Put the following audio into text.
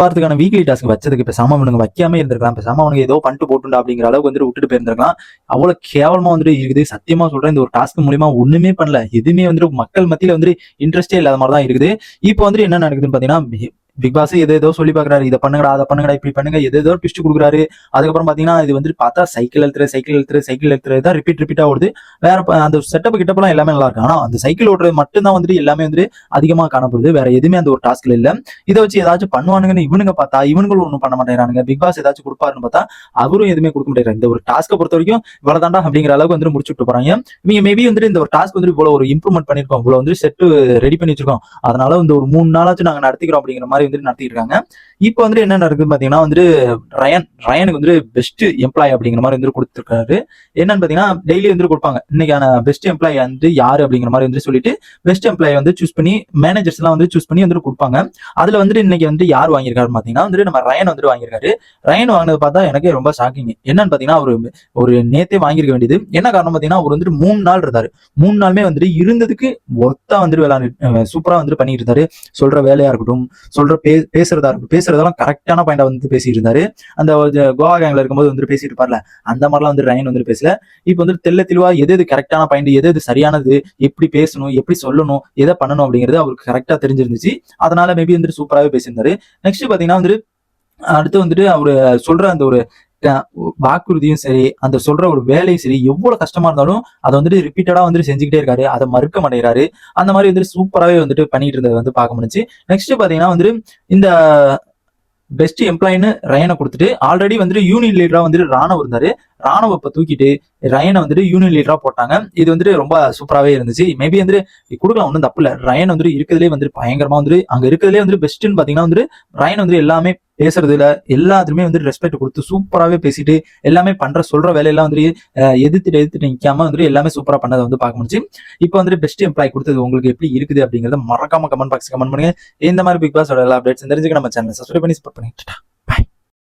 வாரத்துக்கான weekly task வச்சதுக்கு பேசாம அவனுங்க வைக்காம இருந்திருக்கலாம். பேசாம அவனுக்கு ஏதோ பண்ணிட்டு போட்டுண்டா அப்படிங்கிற அளவுக்கு வந்து விட்டுட்டு போயிருந்திருக்கலாம். அவ்வளவு கேவலமா வந்துட்டு இருக்குது. சத்தியமா சொல்றேன், இந்த ஒரு டாஸ்க் மூலியமா ஒண்ணுமே பண்ணல. எதுவுமே வந்துட்டு மக்கள் மத்தியில வந்து இன்ட்ரெஸ்டே இல்லாத மாதிரி தான் இருக்குது. இப்போ வந்துட்டு என்ன நடக்குதுன்னு பாத்தீங்கன்னா, பிக் பாஸ் ஏதோ சொல்லி பாக்குறாரு. இதை பண்ணுங்கடா, அதை பண்ணுங்கடா, இப்படி பண்ணுங்க, ஏதோ ட்விஸ்ட் கொடுக்குறாரு. அதுக்கப்புறம் பாத்தீங்கன்னா இது வந்து பார்த்தா சைக்கிள் எழுத்துறது தான் ரிப்பீட்டா ஓடுது. வேற அந்த செட்டப் கிட்டப்பெல்லாம் எல்லாமே நல்லா இருக்கு. ஆனா அந்த சைக்கிள் ஓடுறது மட்டும் தான் வந்துட்டு எல்லாமே வந்து அதிகமா காணப்படுது. வேற எதுவுமே அந்த ஒரு டாஸ்க்ல இல்ல. இதை வச்சு ஏதாச்சும் பண்ணுவானுங்கன்னு இவனுங்க பார்த்தா இவனுங்களும் ஒன்றும் பண்ண மாட்டேங்கிறானுங்க. பிக் பாஸ் ஏதாச்சும் கொடுப்பாருன்னு பார்த்தா அவரும் எதுவுமே கொடுக்க மாட்டேங்கிறாரு. இந்த ஒரு டாஸ்க்கை பொறுத்த வரைக்கும் இவ்வளவுதாண்டா அப்படிங்கிற அளவுக்கு வந்து முடிச்சு விட்டு போறாங்க. இவங்க மேபி வந்துட்டு இந்த ஒரு டாஸ்க் வந்து இவ்வளவு ஒரு இம்ப்ரூவ்மெண்ட் பண்ணிருக்கோம், இவ்வளவு வந்து செட் ரெடி பண்ணி வச்சிருக்கோம், அதனால இந்த ஒரு 3 நாளாச்சும் நாங்க நடத்திக்கிறோம் அப்படிங்கிற மாதிரி வந்து நடத்திட்டு இருக்காங்க. இப்போ வந்து என்ன நடக்குதுன்னு பாத்தீங்கன்னா வந்து ரயனுக்கு வந்து பெஸ்ட் எம்ப்ளாய் அப்படிங்கிற மாதிரி வந்து கொடுத்துருக்காரு. என்னன்னு பாத்தீங்கன்னா டெய்லி வந்து கொடுப்பாங்க, இன்னைக்கான பெஸ்ட் எம்ப்ளாய் வந்து யாரு அப்படிங்கிற மாதிரி வந்து சொல்லிட்டு பெஸ்ட் எம்ப்ளாய் வந்து சூஸ் பண்ணி மேனேஜர்ஸ் எல்லாம் வந்து சூஸ் பண்ணி வந்து கொடுப்பாங்க. அதுல வந்து இன்னைக்கு வந்து யார் வாங்கியிருக்காரு பாத்தீங்கன்னா வந்து நம்ம ரயன் வந்து வாங்கியிருக்காரு. ரயன் வாங்கினது பார்த்தா எனக்கே ரொம்ப ஷாக்கிங். என்னன்னு பாத்தீங்கன்னா ஒரு நேத்தே வாங்கியிருக்க வேண்டியது. என்ன காரணம் பாத்தீங்கன்னா அவர் வந்துட்டு 3 நாள் இருந்தாரு. 3 நாளுமே வந்துட்டு இருந்ததுக்கு ஒத்தா வந்துட்டு விளையாண்டு சூப்பரா வந்துட்டு பண்ணிட்டு இருந்தாரு. சொல்ற வேலையா இருக்கட்டும், சொல்ற பேசுறதா இருக்கட்டும், பேசுறதெல்லாம் கரெக்டான பாயிண்டா வந்து பேசிட்டு இருந்தாரு. அந்த கோவா கேங்ல இருக்கும்போது வந்து பேசிட்டு இருப்பார்ல, அந்த மாதிரிலாம் வந்து ரயன் வந்து பேசல. இப்போ வந்து தெளிவா எது கரெக்டான பாயிண்ட், எது சரியானது, எப்படி பேசணும், எப்படி சொல்லணும், எதை பண்ணணும் அப்படிங்கிறது அவருக்கு கரெக்டா தெரிஞ்சிருந்துச்சு. அதனால மேபி வந்து சூப்பராகவே பேசியிருந்தாரு. நெக்ஸ்ட் பாத்தீங்கன்னா வந்து அடுத்து வந்துட்டு அவரு சொல்ற அந்த ஒரு வாக்குறுதியும் சரி, அந்த சொல்ற ஒரு வேலையும் சரி, எவ்வளவு கஷ்டமா இருந்தாலும் அதை வந்துட்டு ரிப்பீட்டடா வந்து செஞ்சுக்கிட்டே இருக்காரு. அதை மறுக்க மாட்டேங்கிறாரு. அந்த மாதிரி வந்துட்டு சூப்பராகவே வந்துட்டு பண்ணிட்டு இருந்ததை வந்து பார்க்க முடிஞ்சு. நெக்ஸ்ட் பாத்தீங்கன்னா வந்துட்டு இந்த பெஸ்ட் எம்ப்ளாயின்னு ரயனை கொடுத்துட்டு ஆல்ரெடி வந்துட்டு யூனியன் லீடரா வந்துட்டு ராணுவ இருந்தாரு. ராணுவ இப்ப தூக்கிட்டு ரயனை வந்துட்டு யூனியன் லீடரா போட்டாங்க. இது வந்துட்டு ரொம்ப சூப்பராகவே இருந்துச்சு. மேபி வந்துட்டு கொடுக்கலாம், ஒன்றும் தப்பு இல்லை. ரயன் வந்துட்டு இருக்கிறதுலே வந்துட்டு பயங்கரமா வந்துட்டு அங்க இருக்கிறதுலே வந்துட்டு பெஸ்ட்னு பாத்தீங்கன்னா வந்துட்டு ரயன் வந்துட்டு எல்லாமே பேசுறதுல எல்லாத்துக்குமே வந்து ரெஸ்பெக்ட் கொடுத்து சூப்பராகவே பேசிட்டு எல்லாமே சொல்ற வேலையெல்லாம் வந்துட்டு எதிர்த்து நிக்காம வந்துட்டு எல்லாமே சூப்பரா பண்ணதை வந்து பார்க்க முடிச்சு. இப்போ வந்துட்டு பெஸ்ட் எம்ப்ளாய் கொடுத்தது உங்களுக்கு எப்படி இருக்குது அப்படிங்கறத மறக்காம கமெண்ட் பாக்ஸ் கமெண்ட் பண்ணுங்க. இந்த மாதிரி பிக் பாஸோட எல்லா அப்டேட்ஸ் தெரிஞ்சுக்க நம்ம சேனல் சப்ஸ்கிரைப் பண்ணி சப்போர்ட் பண்ணிட்டு